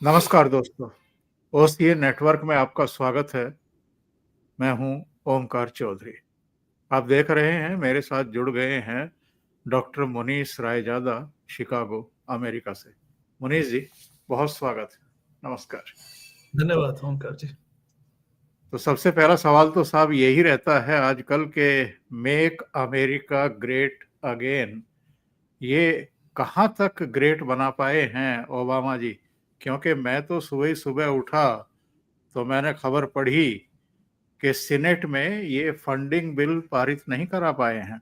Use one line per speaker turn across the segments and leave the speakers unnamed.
नमस्कार दोस्तों, OCA network में आपका स्वागत है। मैं हूं ओमकार चौधरी। आप देख रहे हैं मेरे साथ जुड़ गए हैं डॉक्टर मुनीस रायजादा, शिकागो, अमेरिका से। मुनीस जी, बहुत स्वागत है। नमस्कार।
धन्यवाद ओमकार जी।
तो सबसे पहला सवाल तो साहब यही रहता है आजकल के मेक अमेरिका ग्रेट अगेन, ये कहाँ तक ग्रेट बना पाए हैं ओबामा जी? क्योंकि मैं तो सुबह ही सुबह उठा तो मैंने खबर पढ़ी कि सीनेट में ये फंडिंग बिल पारित नहीं करा पाए हैं।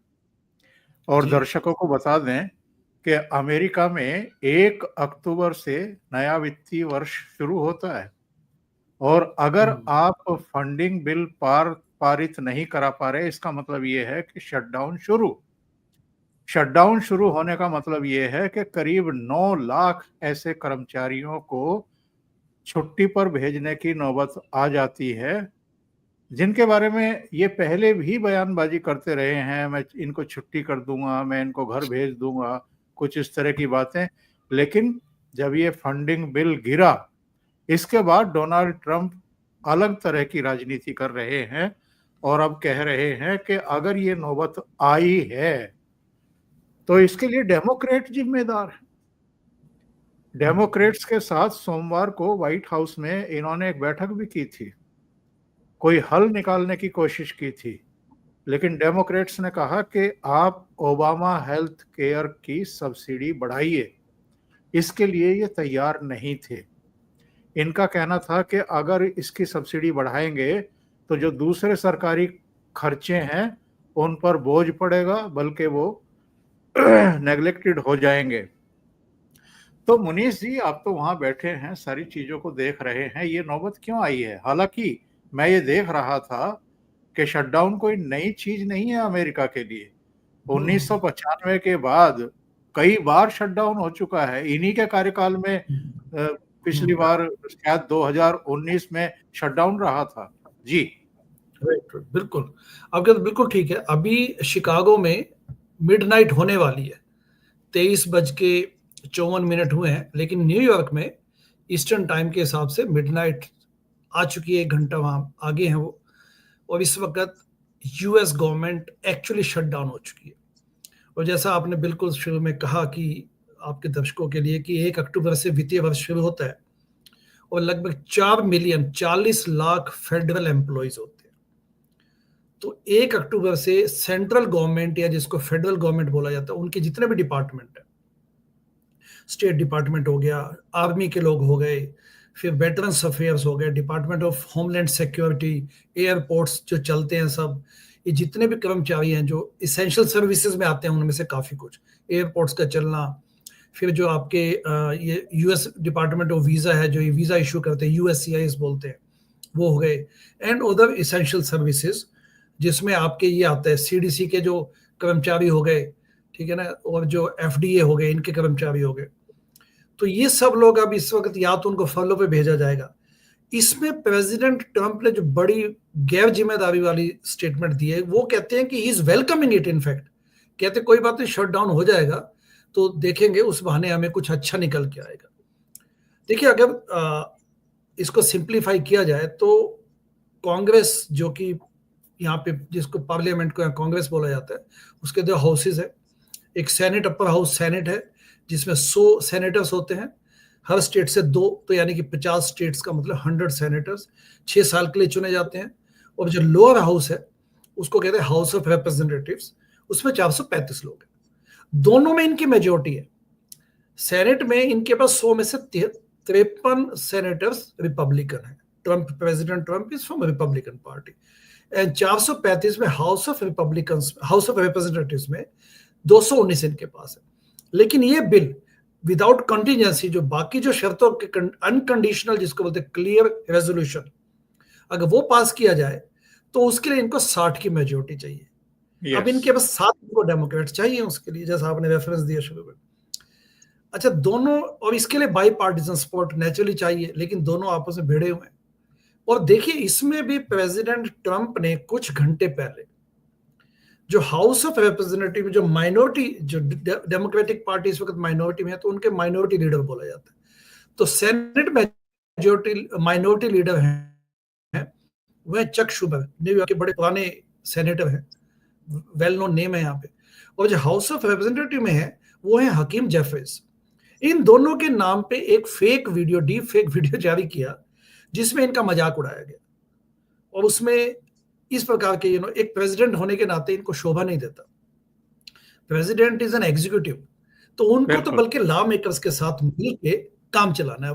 और
जी
दर्शकों को बता दें कि अमेरिका में 1 अक्टूबर से नया वित्तीय वर्ष शुरू होता है, और अगर आप फंडिंग बिल पारित नहीं करा पा रहे, इसका मतलब ये है कि शटडाउन शुरू होने का मतलब ये है कि करीब 9 लाख ऐसे कर्मचारियों को छुट्टी पर भेजने की नौबत आ जाती है, जिनके बारे में ये पहले भी बयानबाजी करते रहे हैं। मैं इनको छुट्टी कर दूंगा, मैं इनको घर भेज दूंगा, कुछ इस तरह की बातें। लेकिन जब ये फंडिंग बिल गिरा, इसके बाद डोनाल्ड ट्रंप अलग तरह की राजनीति कर रहे हैं और अब कह रहे हैं कि अगर ये नौबत आई है तो इसके लिए डेमोक्रेट जिम्मेदार है। डेमोक्रेट्स के साथ सोमवार को व्हाइट हाउस में इन्होंने एक बैठक भी की थी, कोई हल निकालने की कोशिश की थी। लेकिन डेमोक्रेट्स ने कहा कि आप ओबामा हेल्थ केयर की सब्सिडी बढ़ाइए, इसके लिए ये तैयार नहीं थे। इनका कहना था कि अगर इसकी सब्सिडी बढ़ाएंगे तो जो दूसरे सरकारी खर्चे हैं उन पर बोझ पड़ेगा, बल्कि वो नेग्लेक्टेड हो जाएंगे। तो मुनीष जी, आप तो वहां बैठे हैं, सारी चीजों को देख रहे हैं, ये नौबत क्यों आई है? हालांकि मैं ये देख रहा था कि शटडाउन कोई नई चीज नहीं है अमेरिका के लिए। 1995 के बाद कई बार शटडाउन हो चुका है। इन्हीं के कार्यकाल में पिछली बार शायद 2019 में शटडाउन रहा था। जी
राइट, बिल्कुल आपके तो बिल्कुल ठीक है। अभी शिकागो में मिडनाइट होने वाली है, 23:54 हुए हैं, लेकिन न्यूयॉर्क में ईस्टर्न टाइम के हिसाब से मिडनाइट आ चुकी है, 1 घंटा वहां आगे हैं वो। और इस वक्त US government actually shut down हो चुकी है। और जैसा आपने बिल्कुल शुरू में कहा कि आपके दर्शकों के लिए कि 1 अक्टूबर से वित्तीय वर्ष शुरू होता है और लगभग 4 मिलियन 40 लाख फेडरल एम्प्लॉयज होते हैं। तो 1 अक्टूबर से सेंट्रल गवर्नमेंट, या जिसको फेडरल गवर्नमेंट बोला जाता है, उनके जितने भी डिपार्टमेंट है, स्टेट डिपार्टमेंट हो गया, आर्मी के लोग हो गए, फिर वेटरन्स अफेयर्स हो गए, department of homeland security, airports जो चलते हैं सब, ये जितने भी कर्मचारी हैं जो इसेंशियल सर्विसेज में आते हैं, उनमें से काफ़ी कुछ, एयरपोर्ट्स का चलना, फिर जो आपके ये यूएस डिपार्टमेंट ऑफ वीज़ा है, जो ये वीज़ा इशू करते हैं, यूएससीआईएस बोलते हैं, वो हो गए, एंड अदर इसेंशियल सर्विसेज, जिसमें आपके ये आता है सीडीसी के जो कर्मचारी हो गए, ठीक है ना, और जो एफडीए हो गए, इनके कर्मचारी हो गए। तो ये सब लोग अब इस वक्त या तो उनको फर्लो पे भेजा जाएगा। इसमें प्रेसिडेंट ट्रंप ने जो बड़ी गैर जिम्मेदारी वाली स्टेटमेंट दी है, वो कहते हैं कि he is welcoming it. In fact कहते कोई बात नहीं, शट डाउन हो जाएगा तो देखेंगे, उस बहाने हमें कुछ अच्छा निकल के आएगा। देखिए, अगर इसको सिंप्लीफाई किया जाए तो कांग्रेस, जो कि यहाँ पे जिसको पार्लियामेंट को कांग्रेस बोला जाता है, उसके 2 हाउसेज है। एक सेनेट, अपर हाउस सेनेट है, जिसमें 100 सेनेटर्स होते हैं, हर स्टेट से 2, तो यानी कि 50 स्टेट्स का मतलब 100 सेनेटर्स 6 साल के लिए चुने जाते हैं। और जो लोअर हाउस है, उसको कहते हैं हाउस ऑफ रिप्रेजेंटेटिव्स, उसमें 435 लोग हैं। दोनों में इनकी मेजोरिटी है। सेनेट में इनके पास 100 में से 53 सेनेटर्स रिपब्लिकन है। Trump, president Trump is from Republican party. And 435 में हाउस ऑफ रिप्रेजेंटेटिव्स में 219 इनके पास है। लेकिन ये बिल विदाउट कंटीजेंसी, जो बाकी जो शर्तों के अनकंडीशनल, जिसको बोलते हैं क्लियर रेजोल्यूशन, अगर वो पास किया जाए तो उसके लिए इनको 60 की मेजोरिटी चाहिए। अब इनके पास 7 को डेमोक्रेट चाहिए उसके लिए, जैसा आपने रेफरेंस दिया शुरू में। अच्छा, दोनों, और इसके लिए बाई पार्टीजन सपोर्ट नेचुरली चाहिए, लेकिन दोनों आपस में भिड़े हुए हैं। और देखिए, इसमें भी प्रेसिडेंट ट्रंप ने कुछ घंटे पहले जो हाउस ऑफ रिप्रेजेंटेटिव में जो माइनॉरिटी, जो डेमोक्रेटिक पार्टी इस वक्त माइनॉरिटी में है, तो उनके माइनॉरिटी लीडर बोला जाता है, तो सेनेट मेजोरिटी माइनॉरिटी लीडर हैं वह चक शुबर, न्यूयॉर्क के बड़े पुराने सेनेटर हैं, वेल नोन नेम है यहाँ पे। और जो हाउस ऑफ रिप्रेजेंटेटिव में है वो है हकीम जेफरीज। इन दोनों के नाम पे एक fake video, deep fake video जारी किया जिसमें इनका मजाक उड़ाया गया, और उसमें इस प्रकार के एक प्रेसिडेंट होने के नाते इनको शोभा नहीं देता। प्रेसिडेंट इज एन एग्जीक्यूटिव, तो उनको तो बल्कि लॉ मेकर्स के साथ मिलके काम चलाना है,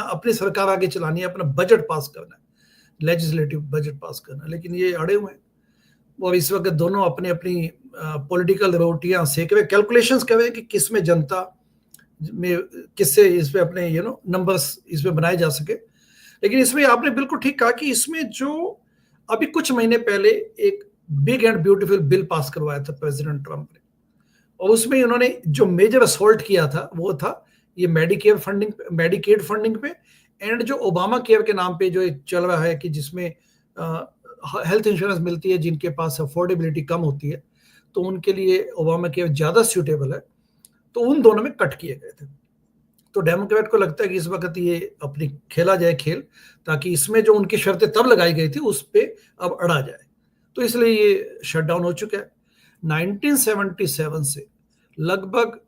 अपनी सरकार आगे चलानी है, अपना बजट पास करना है, लेजिस्लेटिव बजट पास करना है। लेकिन ये अड़े हुए हैं, और इस वक्त दोनों अपनी अपनी पॉलिटिकल रोटियां सेक रहे, कैलकुलेशंस कर रहे हैं कि किस में जनता में किससे इस पे अपने नंबर्स इस पे बनाए जा सके। लेकिन इसमें आपने बिल्कुल ठीक कहा कि इसमें जो अभी कुछ महीने पहले एक big and beautiful bill pass करवाया था प्रेसिडेंट ट्रंप ने, और उसमें उन्होंने जो मेजर असॉल्ट किया था वो था ये मेडिकेड फंडिंग पे, एंड जो ओबामा केयर के नाम पे जो एक चल रहा है कि जिसमें हेल्थ इंश्योरेंस मिलती है जिनके पास अफोर्डेबिलिटी कम होती है, तो उनके लिए ओबामा केयर ज्यादा सूटेबल है, तो उन दोनों में कट किए गए थे। तो डेमोक्रेट को लगता है कि इस वक्त ये अपनी खेला जाए खेल, ताकि इसमें जो उनकी शर्तें तब लगाई गई थी उस पर अब अड़ा जाए, तो इसलिए ये शटडाउन हो चुका है। 1977 से लगभग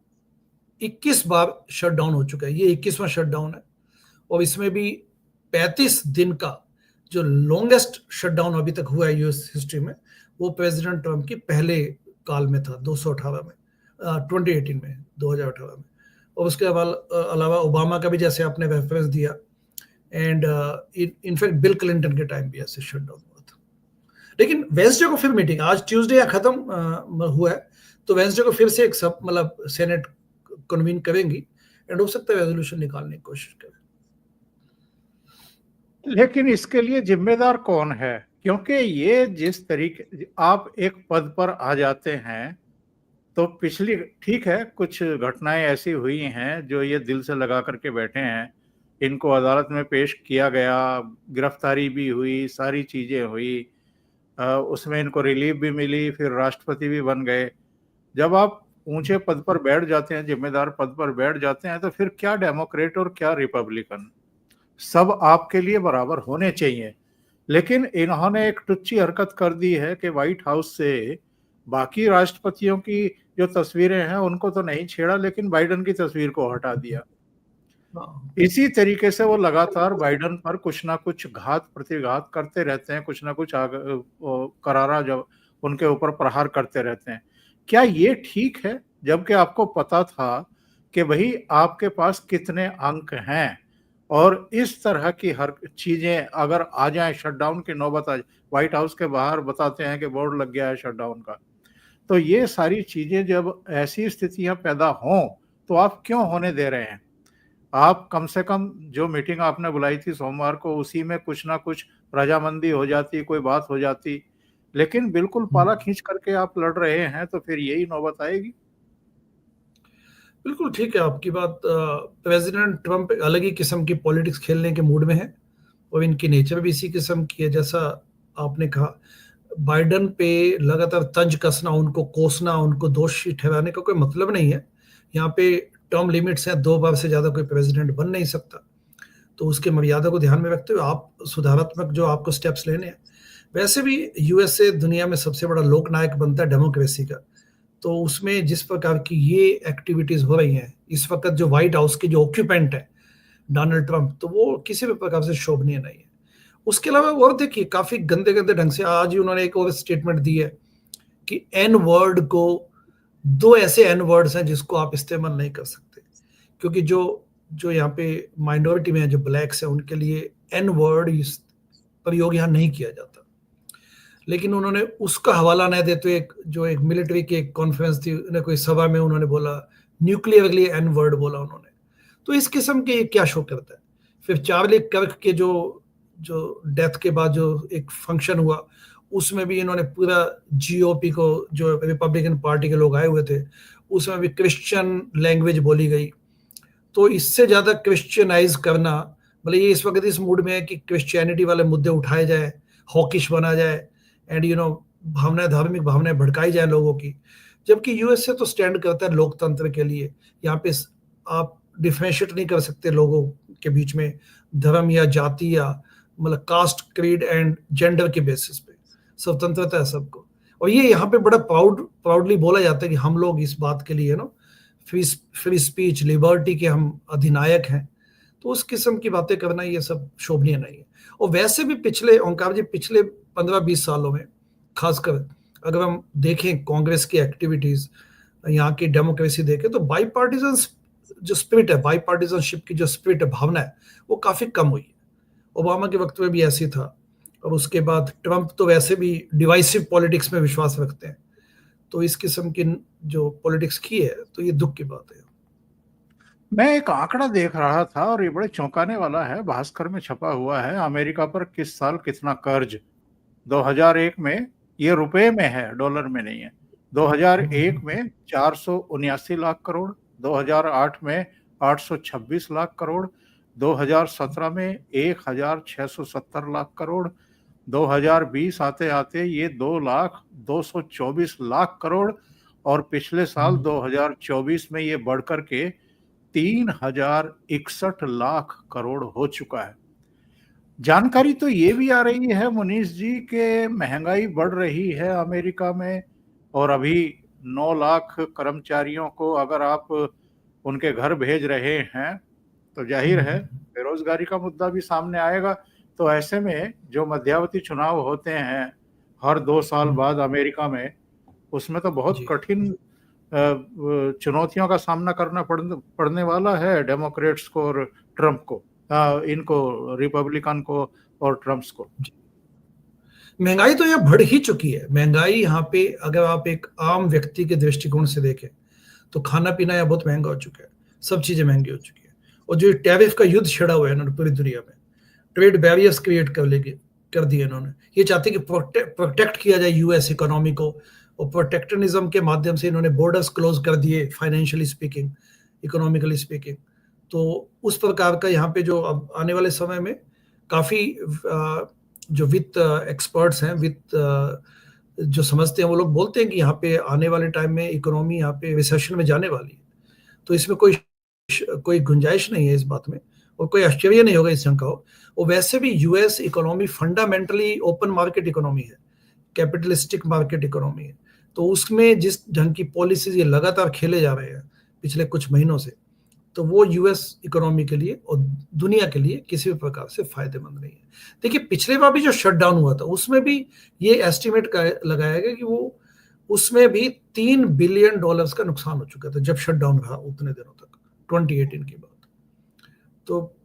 21 बार शटडाउन हो चुका है, ये 21वां शटडाउन है, और इसमें भी 35 दिन का जो लॉन्गेस्ट शटडाउन अभी तक हुआ है यूएस हिस्ट्री में, वो प्रेसिडेंट ट्रंप की पहले काल में था 2018 में, 2018 में, 2018 में। और उसके अलावा ओबामा का भी जैसे आपने रेफरेंस दिया, एंड इनफैक्ट बिल क्लिंटन के टाइम भी ऐसे शटडाउन हुआ था। लेकिन वेंसडे को फिर मीटिंग, आज ट्यूसडे या खत्म हुआ है, तो वेंसडे को फिर से एक सब मतलब सेनेट कन्वीन करेंगी, एंड हो सकता है रेजोल्यूशन निकालने की कोशिश करें।
लेकिन इसके लिए जिम्मेदार कौन है? क्योंकि ये जिस तरीके आप एक पद पर आ जाते हैं, तो पिछली ठीक है कुछ घटनाएं ऐसी हुई हैं जो ये दिल से लगा करके बैठे हैं, इनको अदालत में पेश किया गया, गिरफ्तारी भी हुई, सारी चीजें हुई, उसमें इनको रिलीफ भी मिली, फिर राष्ट्रपति भी बन गए। जब आप ऊंचे पद पर बैठ जाते हैं, जिम्मेदार पद पर बैठ जाते हैं, तो फिर क्या डेमोक्रेट और क्या रिपब्लिकन, सब आपके लिए बराबर होने चाहिए। लेकिन इन्होंने एक टुच्ची हरकत कर दी है कि व्हाइट हाउस से बाकी राष्ट्रपतियों की जो तस्वीरें हैं उनको तो नहीं छेड़ा, लेकिन बाइडेन की तस्वीर को हटा दिया। इसी तरीके से वो लगातार बाइडेन पर कुछ ना कुछ घात प्रतिघात करते रहते हैं, कुछ ना कुछ करारा जब उनके ऊपर प्रहार करते रहते हैं। क्या ये ठीक है, जबकि आपको पता था कि भाई आपके पास कितने अंक हैं, और इस तरह की हर चीजें अगर आ जाए, शटडाउन की नौबत आ जाए, व्हाइट हाउस के बाहर बताते हैं कि बोर्ड लग गया है शटडाउन का, तो ये सारी चीजें जब ऐसी स्थितियां पैदा हों तो आप क्यों होने दे रहे हैं? आप कम से कम जो मीटिंग आपने बुलाई थी सोमवार को, उसी में कुछ ना कुछ रजामंदी हो जाती, कोई बात हो जाती, लेकिन बिल्कुल पाला खींच करके आप लड़ रहे हैं, तो फिर यही नौबत आएगी।
बिल्कुल ठीक है आपकी बात। प्रेसिडेंट ट्रंप एक अलग ही किस्म की पॉलिटिक्स खेलने के मूड में है, और इनकी नेचर भी इसी किस्म की है। जैसा आपने कहा, बाइडेन पे लगातार तंज कसना, उनको कोसना, उनको दोषी ठहराने का कोई मतलब नहीं है। यहाँ पे टर्म लिमिट्स हैं, 2 बार से ज्यादा कोई प्रेसिडेंट बन नहीं सकता, तो उसके मर्यादा को ध्यान में रखते हुए आप सुधारात्मक जो आपको स्टेप्स लेने हैं। वैसे भी यूएसए दुनिया में सबसे बड़ा लोकनायक बनता है डेमोक्रेसी का, तो उसमें जिस प्रकार की ये एक्टिविटीज हो रही हैं इस वक्त, जो व्हाइट हाउस के जो ऑक्यूपेंट है डोनाल्ड ट्रंप, तो वो किसी भी प्रकार से शोभनीय नहीं है। उसके अलावा और देखिए, काफी गंदे गंदे ढंग से आज ही उन्होंने एक और स्टेटमेंट दी है कि एन वर्ड को, 2 ऐसे एन वर्ड्स हैं जिसको आप इस्तेमाल नहीं कर सकते, क्योंकि जो यहाँ पे माइनॉरिटी में है, जो ब्लैक्स है, उनके लिए एन वर्ड प्रयोग यहाँ नहीं किया जाता। लेकिन उन्होंने उसका हवाला नहीं देते हुए एक मिलिट्री की एक कॉन्फ्रेंस थी, उन्हें कोई सभा में उन्होंने बोला, न्यूक्लियरली एन वर्ड बोला उन्होंने। तो इस किस्म के क्या शो करता है। फिर चार्ली कर्क के जो डेथ के बाद जो एक फंक्शन हुआ, उसमें भी इन्होंने पूरा जीओपी को, जो रिपब्लिकन पार्टी के लोग आए हुए थे, उसमें भी क्रिश्चियन लैंग्वेज बोली गई। तो इससे ज्यादा क्रिश्चियनाइज करना, मतलब ये इस वक्त इस मूड में है कि क्रिश्चियनिटी वाले मुद्दे उठाए जाए, हॉकिश बना जाए, एंड भावनाएं, धार्मिक भावनाएं भड़काई जाए लोगों की। जबकि यूएसए तो स्टैंड करता है लोकतंत्र के लिए। यहाँ पे आप डिफरेंशिएट नहीं कर सकते लोगों के बीच में धर्म या जाति या मतलब कास्ट, क्रीड एंड जेंडर के बेसिस पे। स्वतंत्रता है सबको, और ये यहाँ पे बड़ा प्राउडली बोला जाता है कि हम लोग इस बात के लिए ना फ्री स्पीच, लिबर्टी के हम अधिनायक हैं। तो उस किस्म की बातें करना ये सब शोभनीय नहीं है। और वैसे भी पिछले, ओंकार जी, पिछले 15-20 सालों में खासकर अगर हम देखें कांग्रेस की एक्टिविटीज, यहाँ की डेमोक्रेसी देखें, तो बाई पार्टीजन जो स्पिरिट है, बाई पार्टीजनशिप की जो स्पिरिट है, भावना है, वो काफी कम हुई है। ओबामा के वक्त में भी ऐसी था, और उसके बाद ट्रंप तो वैसे भी डिवाइसिव पॉलिटिक्स में विश्वास रखते हैं। तो इस किस्म की जो पॉलिटिक्स की है, तो ये दुख की बात है।
मैं एक आंकड़ा देख रहा था और ये बड़े चौंकाने वाला है, भास्कर में छपा हुआ है। अमेरिका पर किस साल कितना कर्ज। 2001 में, ये रुपए में है, डॉलर में नहीं है। 2001 में 479 लाख करोड़, 2008 में 826 लाख करोड़, 2017 में 1670 लाख करोड़, 2020 आते आते ये 2,224 लाख करोड़, और पिछले साल 2024 में ये बढ़कर के 3,061 लाख करोड़ हो चुका है। जानकारी तो ये भी आ रही है मुनीष जी के महंगाई बढ़ रही है अमेरिका में, और अभी 9 लाख कर्मचारियों को अगर आप उनके घर भेज रहे हैं तो जाहिर है बेरोजगारी का मुद्दा भी सामने आएगा। तो ऐसे में जो मध्यावधि चुनाव होते हैं हर 2 साल बाद अमेरिका में, उसमें तो बहुत कठिन चुनौतियों का सामना करना पड़ने वाला है डेमोक्रेट्स को और ट्रंप को, इनको, रिपब्लिकन को और ट्रम्प्स को।
महंगाई तो यहाँ बढ़ ही चुकी है। महंगाई यहाँ पे अगर आप एक आम व्यक्ति के दृष्टिकोण से देखें तो खाना पीना यहाँ बहुत महंगा हो चुका है, सब चीजें महंगी हो चुकी है। और जो टैरिफ का युद्ध छिड़ा हुआ है इन्होंने पूरी दुनिया में, ट्रेड बैरियर्स क्रिएट कर दिए इन्होंने। ये चाहते कि प्रोटेक्ट किया जाए यूएस इकोनॉमी को, और प्रोटेक्शनिज्म के माध्यम से इन्होंने बॉर्डर्स क्लोज कर दिए, फाइनेंशियली स्पीकिंग, इकोनॉमिकली स्पीकिंग। तो उस प्रकार का यहाँ पे जो अब आने वाले समय में काफी जो वित्त एक्सपर्ट्स हैं, वित्त जो समझते हैं, वो लोग बोलते हैं कि यहाँ पे आने वाले टाइम में इकोनॉमी यहाँ पे रिसेशन में जाने वाली है। तो इसमें कोई गुंजाइश नहीं है इस बात में, और कोई आश्चर्य नहीं होगा इस शंका हो। और वैसे भी US economy fundamentally open market economy है, कैपिटलिस्टिक मार्केट इकोनॉमी है। तो उसमें जिस ढंग की पॉलिसीज ये लगातार खेले जा रहे हैं पिछले कुछ महीनों से, तो वो यूएस इकोनॉमी के लिए और दुनिया के लिए किसी भी प्रकार से फायदेमंद नहीं है। देखिए, पिछले बार भी जो शटडाउन हुआ था उसमें भी ये एस्टिमेट लगाया गया कि वो उसमें भी $3 बिलियन का नुकसान हो चुका था जब शटडाउन रहा उतने दिनों तक, 2018 की बात। तो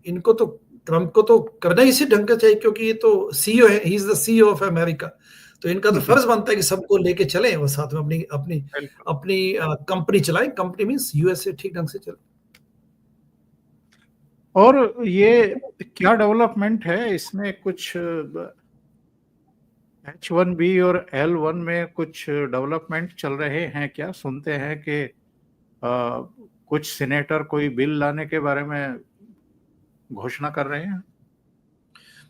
इनको तो, ट्रंप को तो करना इसी ढंग का चाहिए, क्योंकि ये तो सीईओ है, he is the CEO of America. तो इनका तो फर्ज बनता है कि सबको लेके चले और साथ में अपनी कंपनी चलाएं। कंपनी मींस यूएसए ठीक ढंग से चले।
और ये क्या डेवलपमेंट है इसमें, कुछ H1B और L1 में कुछ डेवलपमेंट चल रहे हैं क्या? सुनते हैं कि कुछ सीनेटर कोई बिल लाने के बारे में घोषणा कर रहे हैं।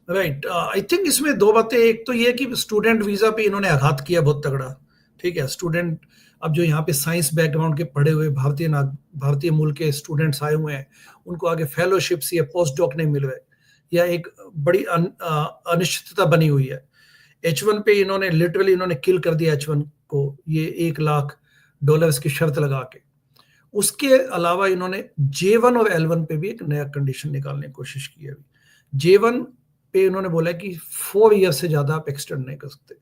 राइट, आई थिंक इसमें दो बातें। एक तो ये कि स्टूडेंट वीजा पे इन्होंने आघात किया बहुत तगड़ा, ठीक है। स्टूडेंट अब जो यहाँ पे साइंस बैकग्राउंड के पढ़े हुए भारतीय मूल के स्टूडेंट्स आए हुए हैं, उनको आगे फेलोशिप्स या पोस्ट डॉक नहीं मिल रहे, या एक बड़ी अनिश्चितता बनी हुई है। H1 पे इन्होंने लिटरली किल कर दिया H1 को, ये $1 लाख की शर्त लगा के। उसके अलावा इन्होंने J1 और L1 पे भी एक नया कंडीशन निकालने की कोशिश की है। J1 पे इन्होंने बोला कि 4 ईयर से ज्यादा आप एक्सटेंड नहीं कर सकते।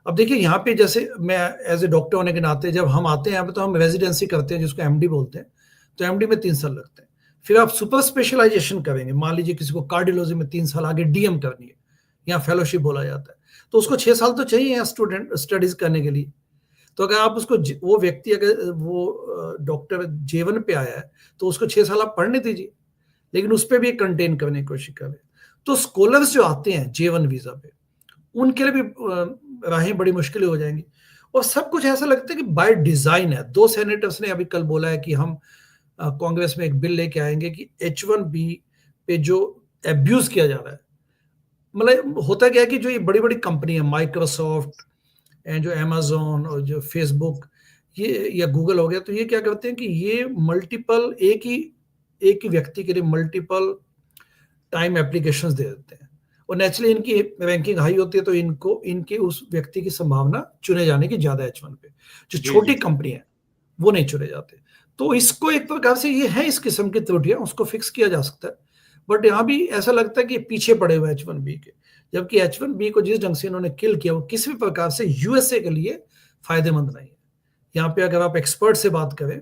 अब देखिए, यहाँ पे जैसे मैं एज ए डॉक्टर होने के नाते जब हम आते हैं यहाँ पे, तो हम रेजिडेंसी करते हैं जिसको MD बोलते हैं। तो MD में 3 साल लगते हैं। फिर आप सुपर स्पेशलाइजेशन करेंगे, मान लीजिए किसी को कार्डियोलॉजी में 3 साल आगे DM करनी है, यहाँ फेलोशिप बोला जाता है, तो उसको 6 साल तो चाहिए यहाँ स्टूडेंट स्टडीज करने के लिए। तो अगर आप उसको, वो व्यक्ति अगर वो डॉक्टर J1 पे आया है तो उसको 6 साल आप पढ़ने दीजिए, लेकिन उस पर भी कंटेन करने की कोशिश करें। तो स्कॉलर्स जो आते हैं J1 वीजा पे, उनके लिए भी राहें बड़ी मुश्किल हो जाएंगी। और सब कुछ ऐसा लगता है कि बाय डिजाइन है। 2 सेनेटर्स ने अभी कल बोला है कि हम कांग्रेस में एक बिल लेके आएंगे कि H1B पे जो एब्यूज किया जा रहा है, मतलब होता क्या है कि जो ये बड़ी बड़ी कंपनी है, माइक्रोसॉफ्ट एंड जो Amazon और जो फेसबुक, ये या गूगल हो गया, तो ये क्या करते हैं कि ये मल्टीपल एक ही व्यक्ति के लिए मल्टीपल टाइम एप्लीकेशंस दे देते हैं, और नेचुरली इनकी रैंकिंग हाई होती है, तो इनको इनके उस व्यक्ति की संभावना चुने जाने की ज्यादा है H1 पे। जो
जी
छोटी
जी
कंपनी है वो नहीं चुने जाते। तो इसको एक प्रकार से ये है, इस किस्म की त्रुटियां, उसको फिक्स किया जा सकता है। बट यहाँ भी ऐसा लगता है कि पीछे पड़े हुए H1B के, जबकि H1B को जिस ढंग से इन्होंने किल किया वो किसी भी प्रकार से यूएसए के लिए फायदेमंद नहीं है। यहाँ पे अगर आप एक्सपर्ट से बात करें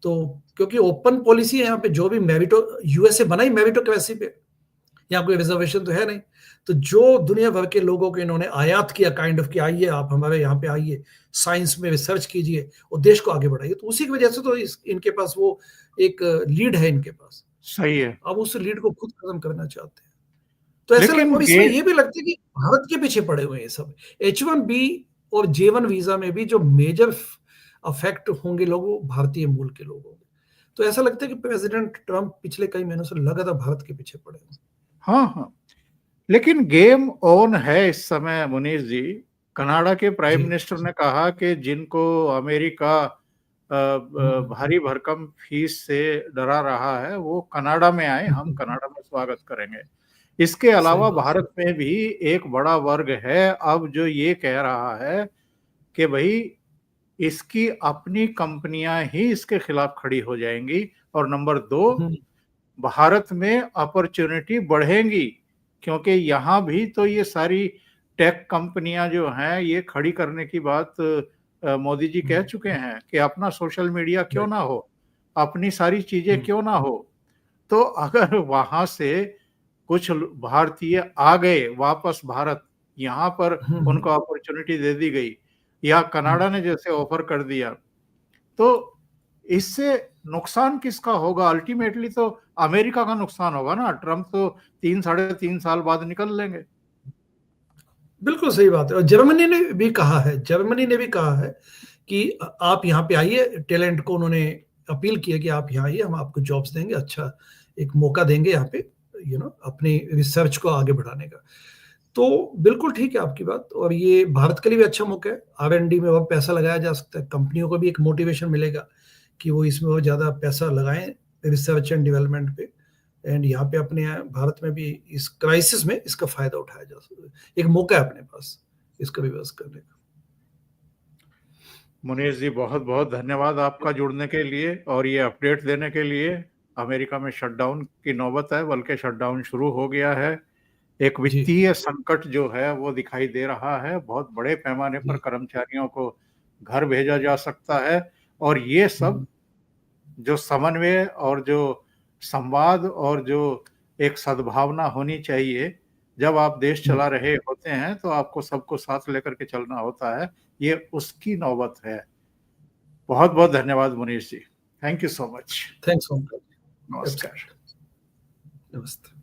तो, क्योंकि ओपन पॉलिसी है यहाँ पे, जो भी मेरिटो यूएसए बना ही मेरिटोक्रेसी पे, यहाँ कोई रिजर्वेशन तो है नहीं। तो जो दुनिया भर के लोगों को इन्होंने आयात किया काइंड ऑफ कि आइए आप हमारे यहाँ पे आइए, साइंस में रिसर्च कीजिए और देश को आगे बढ़ाइए, तो उसी की वजह से तो इनके पास वो एक लीड है इनके पास।
सही है।
अब उस लीड को खुद खत्म करना चाहते हैं। तो ऐसा
लेकिन
और इसमें ये भी लगता है कि भारत के पीछे पड़े हुए हैं सब। H1B और J1 वीजा में भी जो मेजर अफेक्ट होंगे लोगों, भारतीय मूल के लोग होंगे। तो ऐसा लगता है कि प्रेसिडेंट ट्रंप पिछले कई महीनों से लगातार भारत के पीछे पड़े हैं।
हाँ हाँ, लेकिन गेम ऑन है इस समय मुनीष जी। कनाडा के प्राइम
जी।
मिनिस्टर ने कहा कि जिनको अमेरिका भारी भरकम फीस से डरा रहा है वो कनाडा में आए, हम कनाडा में स्वागत करेंगे। इसके अलावा
सही बात।
भारत में भी एक बड़ा वर्ग है अब जो ये कह रहा है कि भाई इसकी अपनी कंपनियां ही इसके खिलाफ खड़ी हो जाएंगी, और नंबर 2, भारत में अपॉर्चुनिटी बढ़ेंगी, क्योंकि यहाँ भी तो ये सारी टेक कंपनियां जो हैं ये खड़ी करने की बात मोदी जी कह चुके हैं कि अपना सोशल मीडिया क्यों ना हो, अपनी सारी चीजें क्यों ना हो। तो अगर वहां से कुछ भारतीय आ गए वापस भारत, यहाँ पर उनको अपॉर्चुनिटी दे दी गई, या कनाडा ने जैसे ऑफर कर दिया, तो इससे नुकसान किसका होगा? अल्टीमेटली तो अमेरिका का नुकसान होगा ना। ट्रंप तो 3-3.5 साल बाद निकल लेंगे।
बिल्कुल सही बात है। और जर्मनी ने भी कहा है कि आप यहाँ पे आइए, टैलेंट को उन्होंने अपील किया कि आप यहाँ आइए, हम आपको जॉब्स देंगे, अच्छा एक मौका देंगे यहाँ पे अपनी रिसर्च को आगे बढ़ाने का। तो बिल्कुल ठीक है आपकी बात, और ये भारत के लिए भी अच्छा मौका है। R&D में और पैसा लगाया जा सकता है, कंपनियों को भी एक मोटिवेशन मिलेगा कि वो इसमें और ज्यादा पैसा लगाएं रिसर्च एंड डेवलपमेंट पे, एंड यहाँ पे अपने भारत में भी इस क्राइसिस में इसका फायदा उठाया जा सकता है। एक मौका है अपने पास इसका रिवर्स करने का।
मुनीष जी, बहुत बहुत धन्यवाद आपका जुड़ने के लिए और ये अपडेट देने के लिए। अमेरिका में शटडाउन की नौबत है, बल्कि शटडाउन शुरू हो गया है। एक
जी
वित्तीय संकट जो है वो दिखाई दे रहा है, बहुत बड़े पैमाने पर
जी।
कर्मचारियों को घर भेजा जा सकता है, और ये सब जो समन्वय और जो संवाद और जो एक सद्भावना होनी चाहिए, जब आप देश चला रहे होते हैं तो आपको सबको साथ लेकर के चलना होता है, ये उसकी नौबत है। बहुत बहुत धन्यवाद Munish ji, thank you so much.
Thanks Omkar.
नमस्कार।
नमस्ते।